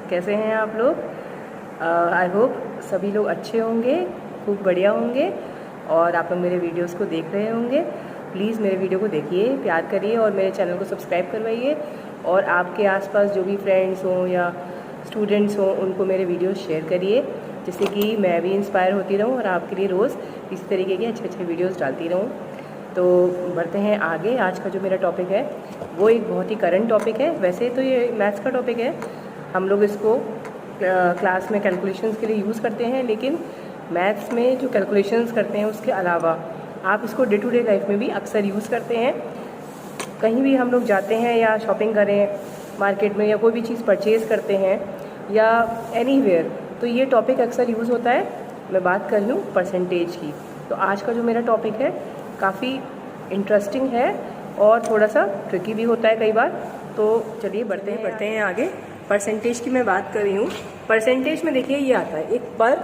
कैसे हैं आप लोग? आई होप सभी लोग अच्छे होंगे, खूब बढ़िया होंगे और आप लोग मेरे वीडियोस को देख रहे होंगे। प्लीज़ मेरे वीडियो को देखिए, प्यार करिए और मेरे चैनल को सब्सक्राइब करवाइए। और आपके आसपास जो भी फ्रेंड्स हों या स्टूडेंट्स हों उनको मेरे वीडियोस शेयर करिए, जिससे कि मैं भी इंस्पायर होती रहूं और आपके लिए रोज़ इसी तरीके के अच्छे वीडियोस डालती रहूं। तो बढ़ते हैं आगे। आज का जो मेरा टॉपिक है वो एक बहुत ही करंट टॉपिक है। वैसे तो ये मैथ्स का टॉपिक है, हम लोग इसको क्लास में कैलकुलेशंस के लिए यूज़ करते हैं, लेकिन मैथ्स में जो कैलकुलेशंस करते हैं उसके अलावा आप इसको डे टू डे लाइफ में भी अक्सर यूज़ करते हैं। कहीं भी हम लोग जाते हैं या शॉपिंग करें मार्केट में या कोई भी चीज़ परचेज़ करते हैं या एनीवेयर, तो ये टॉपिक अक्सर यूज़ होता है। मैं बात कर लूँ परसेंटेज की, तो आज का जो मेरा टॉपिक है काफ़ी इंटरेस्टिंग है और थोड़ा सा ट्रिकी भी होता है कई बार। तो चलिए बढ़ते हैं आगे। परसेंटेज की मैं बात कर रही हूँ। परसेंटेज में देखिए ये आता है एक पर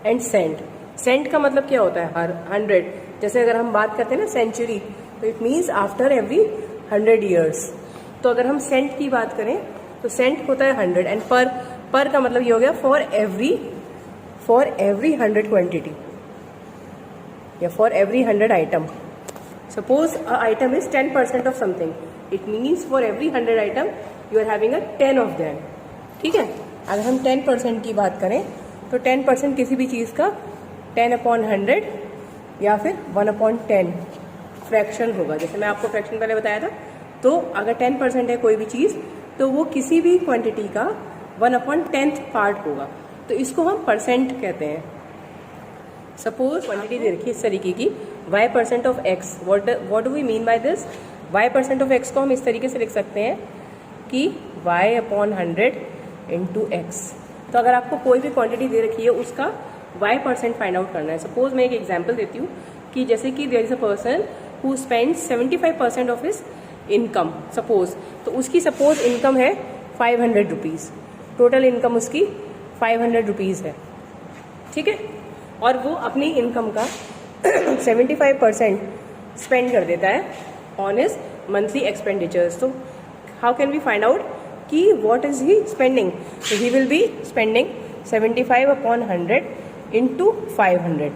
एंड सेंट। सेंट का मतलब क्या होता है? हर 100। जैसे अगर हम बात करते हैं ना सेंचुरी, तो it means after every 100 years. तो अगर हम सेंट की बात करें तो सेंट होता है 100 एंड पर का मतलब ये हो गया फॉर एवरी 100 क्वांटिटी या for every 100 item. Suppose a item is 10% of something, it means for every 100 item you are having a 10 of them. ठीक है, अगर हम 10% की बात करें तो 10% किसी भी चीज़ का 10/100 या फिर 1/10 फ्रैक्शन होगा। जैसे मैं आपको फ्रैक्शन पहले बताया था, तो अगर 10% है कोई भी चीज़ तो वो किसी भी क्वांटिटी का 1/10 पार्ट होगा, तो इसको हम परसेंट कहते हैं। सपोज क्वांटिटी दे रखी है इस तरीके की y% of x। What do we mean by this? y% of x को हम इस तरीके से लिख सकते हैं कि y/100 इंटू x। तो अगर आपको कोई भी क्वांटिटी दे रखी है उसका y% फाइंड आउट करना है। सपोज मैं एक एग्जांपल देती हूँ कि जैसे कि there is a person who spends 75% of his income. Suppose तो उसकी सपोज इनकम है 500 रुपीज़, टोटल इनकम उसकी 500 रुपीज़ है। ठीक है, और वो अपनी इनकम का 75% स्पेंड कर देता है ऑन हिज मंथली एक्सपेंडिचर्स। तो how can we find out कि व्हाट इज ही स्पेंडिंग? तो he will be spending 75/100 into 500।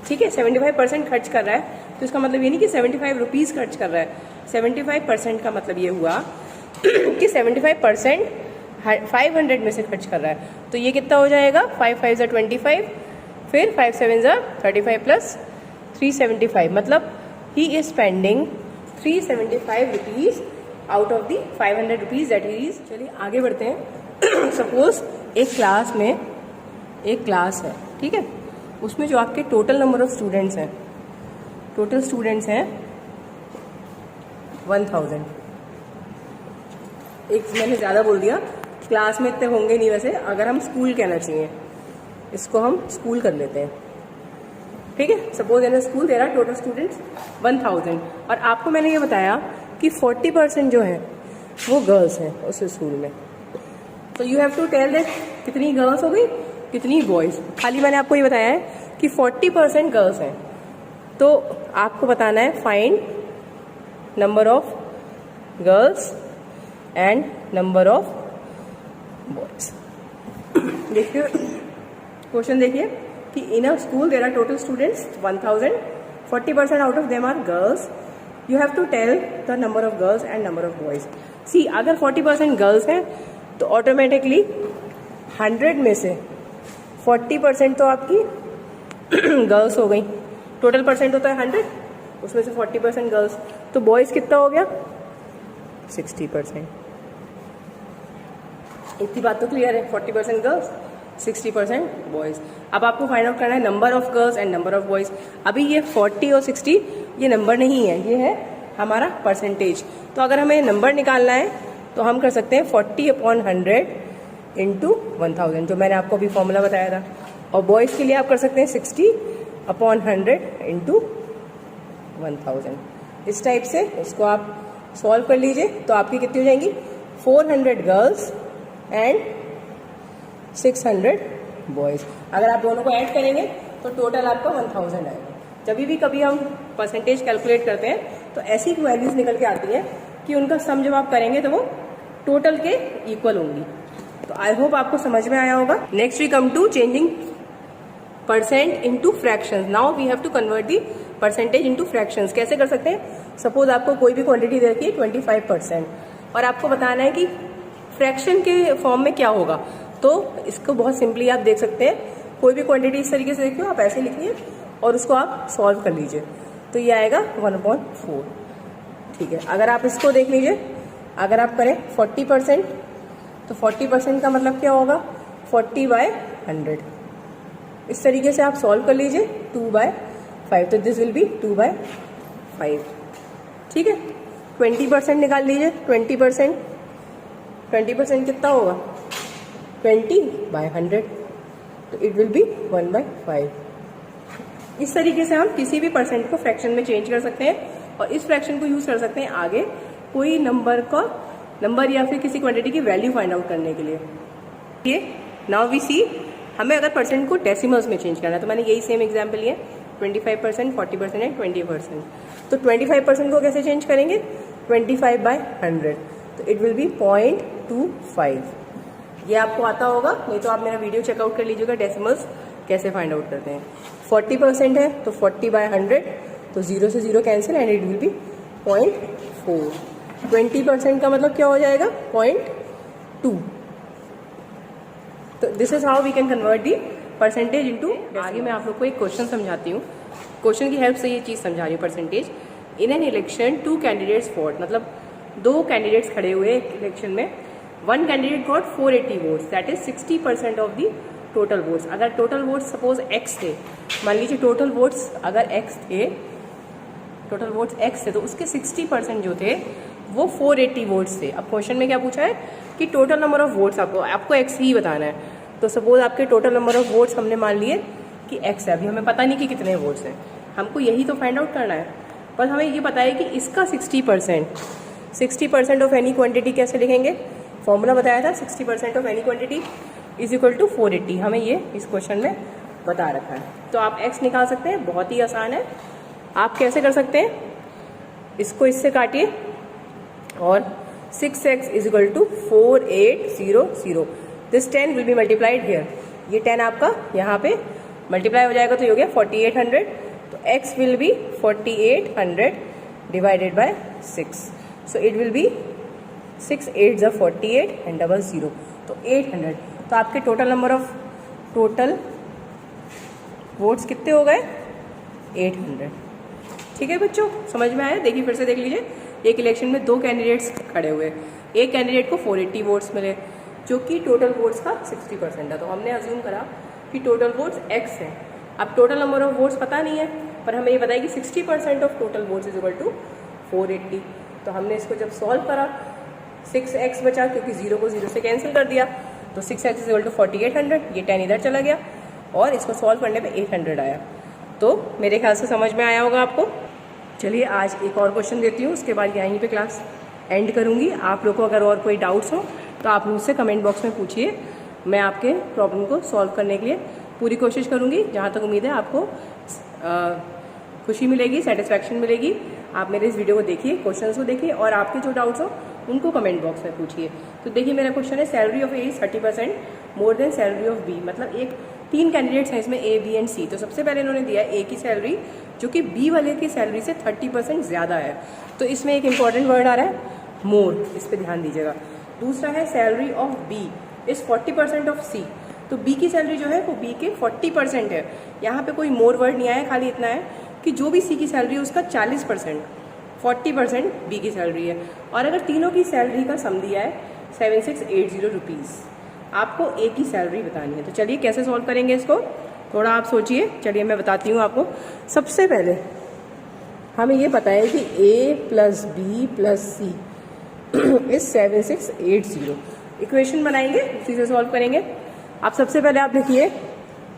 ठीक है, 75% खर्च कर रहा है, तो इसका मतलब ये नहीं कि 75 रुपीज़ खर्च कर रहा है। 75% का मतलब ये हुआ कि 75% 500 में से खर्च कर रहा है। तो ये कितना हो जाएगा? 5 5 ज़ा 25, फिर 5 7 ज़ा 35 प्लस 375, मतलब he is spending 375 rupees out of the 500 rupees that he is. चलिए आगे बढ़ते हैं। सपोज एक क्लास में एक क्लास है, ठीक है, उसमें जो आपके टोटल नंबर ऑफ स्टूडेंट्स हैं, टोटल स्टूडेंट्स हैं 1000। एक मैंने ज़्यादा बोल दिया, क्लास में इतने होंगे नहीं, वैसे अगर हम स्कूल कहना चाहिए, इसको हम स्कूल कर लेते हैं। ठीक है, suppose in school there are total students 1000 और आपको मैंने ये बताया कि 40% जो है वो गर्ल्स हैं उस स्कूल में। तो you have to tell that कितनी गर्ल्स हो गई, कितनी बॉयज़। खाली मैंने आपको ये बताया है कि 40% गर्ल्स हैं, तो आपको बताना है find number of girls and number of boys. देखिए क्वेश्चन देखिए कि in a school there are total students 1000, 40% out of them are girls. You have to tell the number of girls and number of boys. See, अगर 40% girls हैं तो automatically 100 में से 40% तो आपकी गर्ल्स हो गई। टोटल परसेंट होता है 100, उसमें से 40% गर्ल्स, तो बॉयज़ कितना हो गया? 60%। इतनी बात तो क्लियर है, 40% गर्ल्स, 60% बॉयज़। अब आपको फाइंड आउट करना है number of girls and number of boys. अभी ये 40 और 60 ये नंबर नहीं है, ये है हमारा परसेंटेज। तो अगर हमें नंबर निकालना है तो हम कर सकते हैं 40/100 इंटू 1000, जो मैंने आपको अभी फॉर्मूला बताया था। और बॉयज़ के लिए आप कर सकते हैं 60/100 इंटू 1000। इस टाइप से इसको आप सॉल्व कर लीजिए, तो आपकी कितनी हो जाएंगी? 400 गर्ल्स एंड 600 बॉयज़। अगर आप दोनों को ऐड करेंगे तो टोटल आपका 1000 आएगा। जब भी कभी हम परसेंटेज कैलकुलेट करते हैं तो ऐसी वैल्यूज निकल के आती है कि उनका सम जब आप करेंगे तो वो टोटल के इक्वल होंगी। तो आई होप आपको समझ में आया होगा। Next we come to changing percent into fractions. Now we have to convert the percentage into fractions. कैसे कर सकते हैं? सपोज आपको कोई भी क्वांटिटी दे रखी है 25% और आपको बताना है कि फ्रैक्शन के फॉर्म में क्या होगा। तो इसको बहुत सिंपली आप देख सकते हैं, कोई भी क्वांटिटी इस तरीके से देखिए, आप ऐसे लिखिए और उसको आप सॉल्व कर लीजिए, तो ये आएगा 1/4। ठीक है, अगर आप इसको देख लीजिए, अगर आप करें 40%, तो 40% का मतलब क्या होगा? 40/100। इस तरीके से आप सॉल्व कर लीजिए 2/5, तो दिस विल बी 2/5। ठीक है, 20% निकाल लीजिए। 20% कितना होगा? 20/100, तो इट विल बी 1/5। इस तरीके से हम किसी भी परसेंट को फ्रैक्शन में चेंज कर सकते हैं और इस फ्रैक्शन को यूज कर सकते हैं आगे कोई नंबर या फिर किसी क्वांटिटी की वैल्यू फाइंड आउट करने के लिए। ये नाउ वी सी, हमें अगर परसेंट को डेसिमल्स में चेंज करना है, तो मैंने यही सेम एग्जांपल लिया, 25%, 40% एंड 20%। तो 25% को कैसे चेंज करेंगे? 25/100, तो इट विल बी 0.25। ये आपको आता होगा, नहीं तो आप मेरा वीडियो चेकआउट कर लीजिएगा डेसिमल्स कैसे फाइंड आउट करते हैं। 40% है तो 40/100, तो 0 से 0 cancel and it will be 0.4। 20% का मतलब क्या हो जाएगा? 0.2। तो this is how we can convert the percentage into. आगे मैं आप लोग को एक क्वेश्चन समझाती हूँ, क्वेश्चन की हेल्प से ये चीज़ समझा रही हूँ। Percentage in an election 2 candidates fought, मतलब 2 कैंडिडेट्स खड़े हुए इलेक्शन में। 1 candidate got 480 votes, that is 60% of the total votes. अगर टोटल वोट्स सपोज x थे, मान लीजिए टोटल वोट्स अगर x थे, तो उसके 60% जो थे वो 480 वोट्स थे। अब क्वेश्चन में क्या पूछा है कि टोटल नंबर ऑफ वोट्स आपको x ही बताना है। तो सपोज आपके टोटल नंबर ऑफ वोट्स हमने मान लिए कि x है, अभी हमें पता नहीं कि कितने वोट्स हैं, हमको यही तो फाइंड आउट करना है। पर हमें ये पता है कि इसका 60% ऑफ एनी क्वांटिटी कैसे लिखेंगे? फॉर्मूला बताया था, 60% of any quantity is equal to 480। हमें ये इस क्वेश्चन में बता रखा है। तो आप x निकाल सकते हैं, बहुत ही आसान है। आप कैसे कर सकते हैं? इसको इससे काटिए और 6x is equal to 4800। This 10 will be multiplied here. ये 10 आपका यहाँ पे मल्टीप्लाई हो जाएगा, तो ये हो गया 4800। तो x will be 4800 divided by 6, so it will B 6 8 48 and 00, तो 800। तो आपके टोटल वोट्स कितने हो गए? 800। ठीक है बच्चों, समझ में आया? देखिए फिर से देख लीजिए, एक इलेक्शन में 2 कैंडिडेट्स खड़े हुए, एक कैंडिडेट को 480 वोट्स मिले जो कि टोटल वोट्स का 60% है। तो हमने अज्यूम करा कि टोटल वोट्स x है। अब टोटल नंबर ऑफ वोट्स पता नहीं है, पर हमें ये पता है कि 60% of total votes is equal to 480। तो हमने इसको जब सॉल्व करा, 6x बचा क्योंकि 0 को 0 से कैंसिल कर दिया, तो 6x इज इक्वल टू 4800। ये 10 इधर चला गया और इसको सॉल्व करने पे 800 आया। तो मेरे ख्याल से समझ में आया होगा आपको। चलिए आज एक और क्वेश्चन देती हूँ, उसके बाद यहीं पे क्लास एंड करूँगी। आप लोग को अगर और कोई डाउट्स हो तो आप मुझसे कमेंट बॉक्स में पूछिए, मैं आपके प्रॉब्लम को सॉल्व करने के लिए पूरी कोशिश करूँगी। जहाँ तक उम्मीद है आपको खुशी मिलेगी, सेटिस्फैक्शन मिलेगी। आप मेरे इस वीडियो को देखिए, क्वेश्चंस को देखिए और आपके जो डाउट्स हो उनको कमेंट बॉक्स में पूछिए। तो देखिए मेरा क्वेश्चन है, salary of A is 30% more than salary of B. मतलब 3 कैंडिडेट्स हैं इसमें, ए बी एंड सी। तो सबसे पहले इन्होंने दिया ए की सैलरी जो कि बी वाले की सैलरी से 30% ज़्यादा है। तो इसमें एक इंपॉर्टेंट वर्ड आ रहा है मोर, इस पर ध्यान दीजिएगा। दूसरा है salary of B is 40% of C. तो बी की सैलरी जो है वो बी के 40% है। यहाँ पे कोई मोर वर्ड नहीं आया, खाली इतना है कि जो भी सी की सैलरी है उसका 40%, 40% बी की सैलरी है। और अगर तीनों की सैलरी का सम दिया है 7680 रुपीज़, आपको ए की सैलरी बतानी है। तो चलिए कैसे सॉल्व करेंगे इसको, थोड़ा आप सोचिए। चलिए मैं बताती हूँ आपको। सबसे पहले हमें ये पता है कि A plus B plus C is 7680। Equation बनाएंगे, उसी से सॉल्व करेंगे। आप सबसे पहले आप देखिए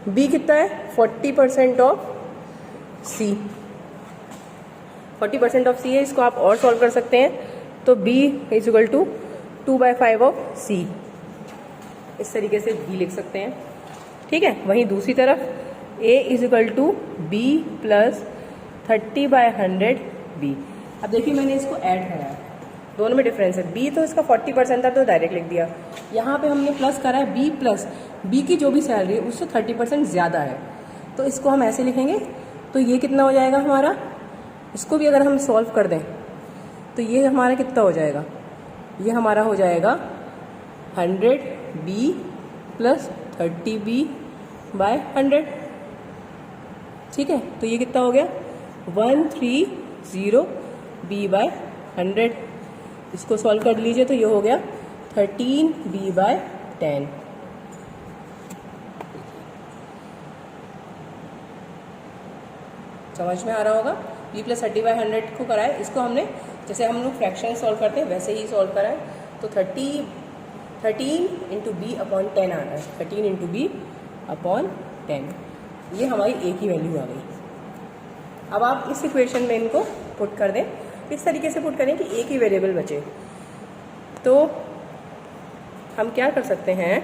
बी कितना है, 40% ऑफ सी। 40% ऑफ सी है, इसको आप और सॉल्व कर सकते हैं। तो b is equal to 2/5 of C, इस तरीके से b लिख सकते हैं। ठीक है, वहीं दूसरी तरफ a is equal to b plus 30/100 b। अब देखिए मैंने इसको ऐड कराया, दोनों में डिफरेंस है। बी तो इसका 40% था तो डायरेक्ट लिख दिया। यहाँ पे हमने प्लस करा है बी प्लस, बी की जो भी सैलरी है उससे 30% ज़्यादा है, तो इसको हम ऐसे लिखेंगे। तो ये कितना हो जाएगा हमारा, इसको भी अगर हम सॉल्व कर दें तो ये हमारा कितना हो जाएगा, ये हमारा हो जाएगा 100B प्लस 30B बाय 100। ठीक है, तो ये कितना हो गया 130B बाय 100। इसको सॉल्व कर लीजिए तो ये हो गया 13B बाय 10। समझ में आ रहा होगा। b प्लस 30 बाय 100 को कराए, इसको हमने जैसे हम लोग फ्रैक्शन सॉल्व करते हैं वैसे ही सॉल्व कराए। तो 13 इंटू बी अपॉन 10 आ रहा है, 13 इंटू बी अपॉन 10, ये हमारी a की वैल्यू आ गई। अब आप इस इक्वेशन में इनको पुट कर दें, इस तरीके से पुट करें कि a की वेरिएबल बचे। तो हम क्या कर सकते हैं,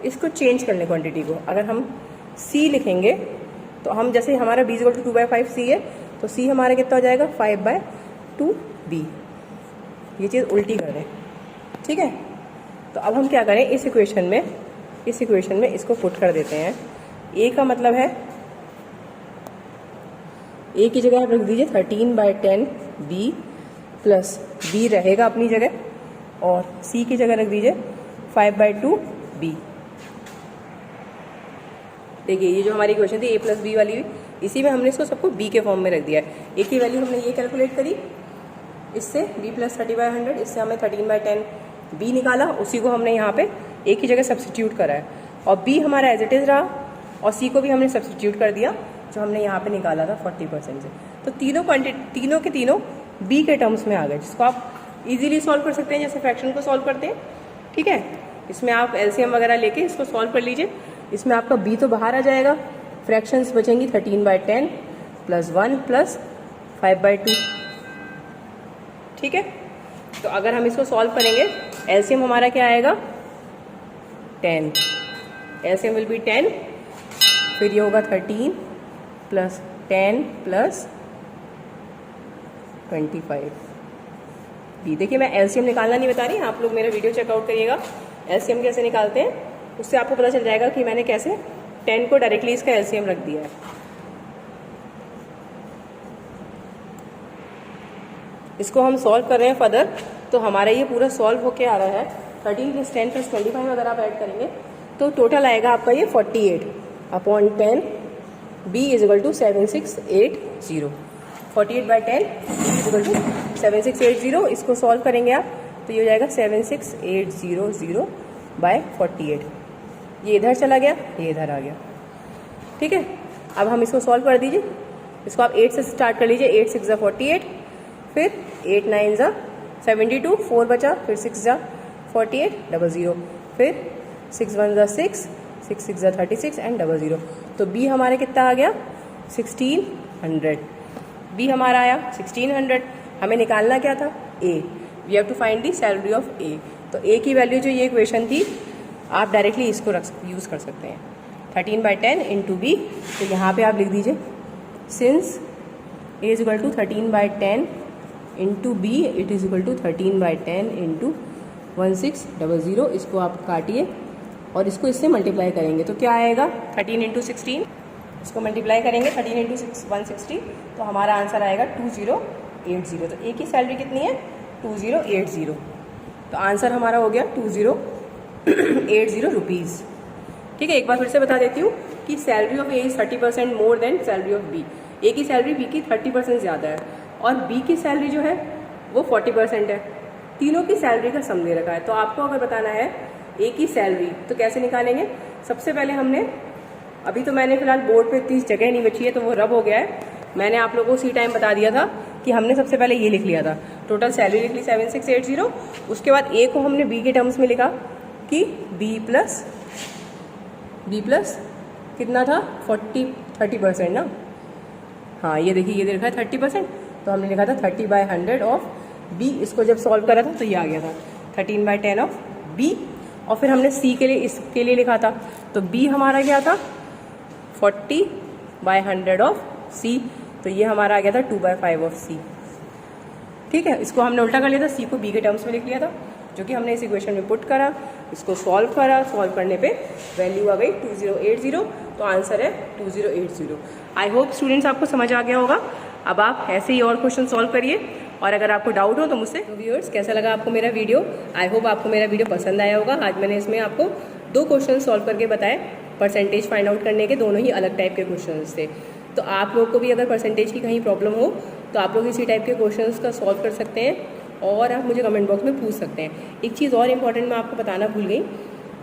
इसको चेंज कर लें क्वांटिटी को। अगर हम c लिखेंगे तो हम जैसे हमारा b = 2/5 c है, तो c हमारा कितना हो जाएगा 5/2b। ये चीज़ उल्टी कर दें, ठीक है। तो अब हम क्या करें, इस इक्वेशन में इसको पुट कर देते हैं। a का मतलब है, a की जगह आप रख दीजिए 13/10b प्लस b रहेगा अपनी जगह, और c की जगह रख दीजिए 5/2b। देखिए ये जो हमारी इक्वेशन थी a प्लस बी वाली, इसी में हमने इसको सबको b के फॉर्म में रख दिया है। a की वैल्यू हमने ये कैलकुलेट करी, इससे b प्लस 30/100, इससे हमें 13/10b निकाला, उसी को हमने यहाँ पे a की जगह सब्सटीट्यूट करा है, और b हमारा एज इट इज़ रहा, और c को भी हमने सब्सटीट्यूट कर दिया जो हमने यहाँ पे निकाला था 40% से। तो तीनों के तीनों b के टर्म्स में आ गए, जिसको आप इजीली सॉल्व कर सकते हैं जैसे फ्रैक्शन को सॉल्व करते हैं। ठीक है, इसमें आप एलसीएम वगैरह लेके इसको सॉल्व कर लीजिए। इसमें आपका b तो बाहर आ जाएगा, फ्रैक्शंस बचेंगी 13/10 प्लस 1 प्लस 5/2। ठीक है, तो अगर हम इसको सॉल्व करेंगे, एलसीएम हमारा क्या आएगा 10, एलसीएम विल बी 10, फिर ये होगा 13 प्लस 10 प्लस 25। देखिए मैं एलसीएम निकालना नहीं बता रही, आप लोग मेरा वीडियो चेकआउट करिएगा एलसीएम कैसे निकालते हैं, उससे आपको पता चल जाएगा कि मैंने कैसे 10 को डायरेक्टली इसका एलसीएम रख दिया है। इसको हम सॉल्व कर रहे हैं फर्दर, तो हमारा ये पूरा सॉल्व होके आ रहा है 13 प्लस 10 प्लस 25 अगर आप ऐड करेंगे तो टोटल आएगा आपका ये 48/10 b = 7680। 48/10 b = 7680। इसको सॉल्व करेंगे आप तो ये हो जाएगा 76800/48। ये इधर चला गया, ये इधर आ गया। ठीक है, अब हम इसको सॉल्व कर दीजिए। इसको आप 8 से स्टार्ट कर लीजिए, 8 6 = 48, फिर 8 9 = 72, 4 बचा, फिर 6 = 48 00, फिर 6 1 = 6, 6 6 = 36 एंड 00। तो b हमारे कितना आ गया 1600। b हमारा आया 1600। हमें निकालना क्या था a, we have to find the salary of a। तो a की वैल्यू जो ये इक्वेशन थी आप डायरेक्टली इसको यूज़ कर सकते हैं, 13/10 इंटू b। तो यहाँ पे आप लिख दीजिए since a = 13/10 into b it is equal to 13/10 into 1600। इसको आप काटिए और इसको इससे मल्टीप्लाई करेंगे तो क्या आएगा 13 इंटू 16, इसको मल्टीप्लाई करेंगे 13 इंटू 160, तो हमारा आंसर आएगा 2080। तो a की सैलरी कितनी है 2080। तो आंसर हमारा हो गया 2080 रुपीज़। ठीक है, एक बार फिर से बता देती हूँ कि salary of A is 30% more than salary of B. A की सैलरी बी की 30% ज़्यादा है, और बी की सैलरी जो है वो 40% है। तीनों की सैलरी का सम दे रखा है। तो आपको अगर बताना है ए की सैलरी तो कैसे निकालेंगे, सबसे पहले हमने, अभी तो मैंने फिलहाल बोर्ड पे इतनी जगह नहीं बची है तो वो रब हो गया है, मैंने आप लोगों को उसी टाइम बता दिया था कि हमने सबसे पहले ये लिख लिया था, टोटल सैलरी लिख ली 7680। उसके बाद ए को हमने बी के टर्म्स में लिखा कि बी प्लस कितना था 30% ना, हाँ ये देखिए ये दे रखा है 30%, तो हमने लिखा था 30/100 ऑफ बी। इसको जब सॉल्व करा था तो ये आ गया था 13/10 ऑफ बी। और फिर हमने सी के लिए इसके लिए लिखा था, तो बी हमारा क्या था 40/100 ऑफ सी, तो ये हमारा आ गया था 2/5 ऑफ सी। ठीक है, इसको हमने उल्टा कर लिया था, सी को बी के टर्म्स में लिख लिया था, जो कि हमने इस इक्वेशन में पुट करा, इसको सॉल्व करा, सॉल्व करने पे वैल्यू आ गई 2080, तो आंसर है 2080। आई होप स्टूडेंट्स आपको समझ आ गया होगा। अब आप ऐसे ही और क्वेश्चन सॉल्व करिए, और अगर आपको डाउट हो तो मुझसे। व्यूअर्स, कैसा लगा आपको मेरा वीडियो? आई होप आपको मेरा वीडियो पसंद आया होगा। आज मैंने इसमें आपको 2 क्वेश्चन सॉल्व करके बताए, परसेंटेज फाइंड आउट करने के, दोनों ही अलग टाइप के क्वेश्चन थे। तो आप लोग को भी अगर परसेंटेज की कहीं प्रॉब्लम हो तो आप लोग इसी टाइप के क्वेश्चंस का सॉल्व कर सकते हैं, और आप मुझे कमेंट बॉक्स में पूछ सकते हैं। एक चीज़ और इम्पॉर्टेंट मैं आपको बताना भूल गई,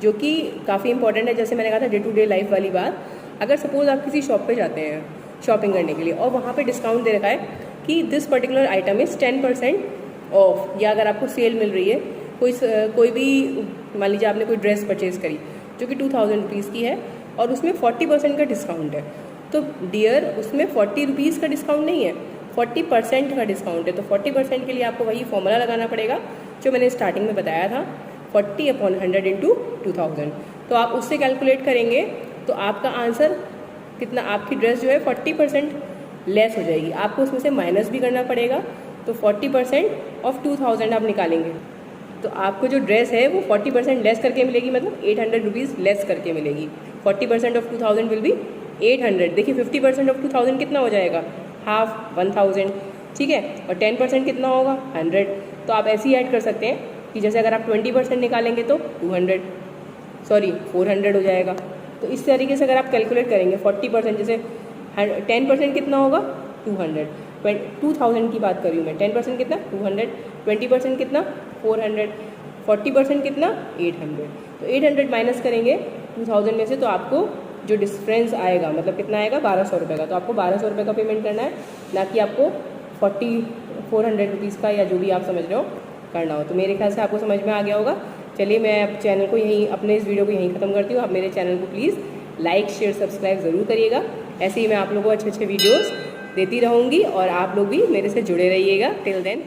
जो कि काफ़ी इंपॉर्टेंट है। जैसे मैंने कहा था डे टू डे लाइफ वाली बात, अगर सपोज आप किसी शॉप पे जाते हैं शॉपिंग करने के लिए, और वहाँ पे डिस्काउंट दे रखा है कि this particular item is 10% of, या अगर आपको सेल मिल रही है, कोई भी मान लीजिए आपने कोई ड्रेस परचेज़ करी जो कि 2000 रुपीज़ की है, और उसमें 40% का डिस्काउंट है, तो डियर उसमें 40 रुपीज़ का डिस्काउंट नहीं है, 40% का डिस्काउंट है। तो 40% के लिए आपको वही फॉर्मूला लगाना पड़ेगा जो मैंने स्टार्टिंग में बताया था, 40/100 इंटू 2000। तो आप उससे कैलकुलेट करेंगे तो आपका आंसर कितना, आपकी ड्रेस जो है 40% लेस हो जाएगी। आपको उसमें से माइनस भी करना पड़ेगा, तो 40% ऑफ 2000 आप निकालेंगे, तो आपको जो ड्रेस है वो 40% लेस करके मिलेगी, मतलब 800 रुपीज़ लेस करके मिलेगी। 40% ऑफ 2000 विल बी 800। देखिए 50% ऑफ 2000 कितना हो जाएगा, हाफ 1000, ठीक है, और 10% कितना होगा 100। तो आप ऐसे ही ऐड कर सकते हैं कि जैसे अगर आप 20% निकालेंगे तो 400 हो जाएगा। तो इस तरीके से अगर आप कैलकुलेट करेंगे 40%, जैसे 10% कितना होगा 200, 2000 की बात कर रही हूँ मैं, 10% कितना 200, 20% कितना 400, 40% कितना 800। तो 800 माइनस करेंगे 2000 में से, तो आपको जो डिफरेंस आएगा मतलब कितना आएगा 1200 रुपये का। तो आपको 1200 रुपये का पेमेंट करना है, ना कि आपको 400 रुपीज़ का, या जो भी आप समझ रहे हो करना हो। तो मेरे ख्याल से आपको समझ में आ गया होगा। चलिए मैं अब चैनल को यहीं, अपने इस वीडियो को यहीं ख़त्म करती हूँ। आप मेरे चैनल को प्लीज़ लाइक शेयर सब्सक्राइब ज़रूर करिएगा। ऐसे ही मैं आप लोगों को अच्छे अच्छे वीडियोज़ देती रहूँगी, और आप लोग भी मेरे से जुड़े रहिएगा। Till then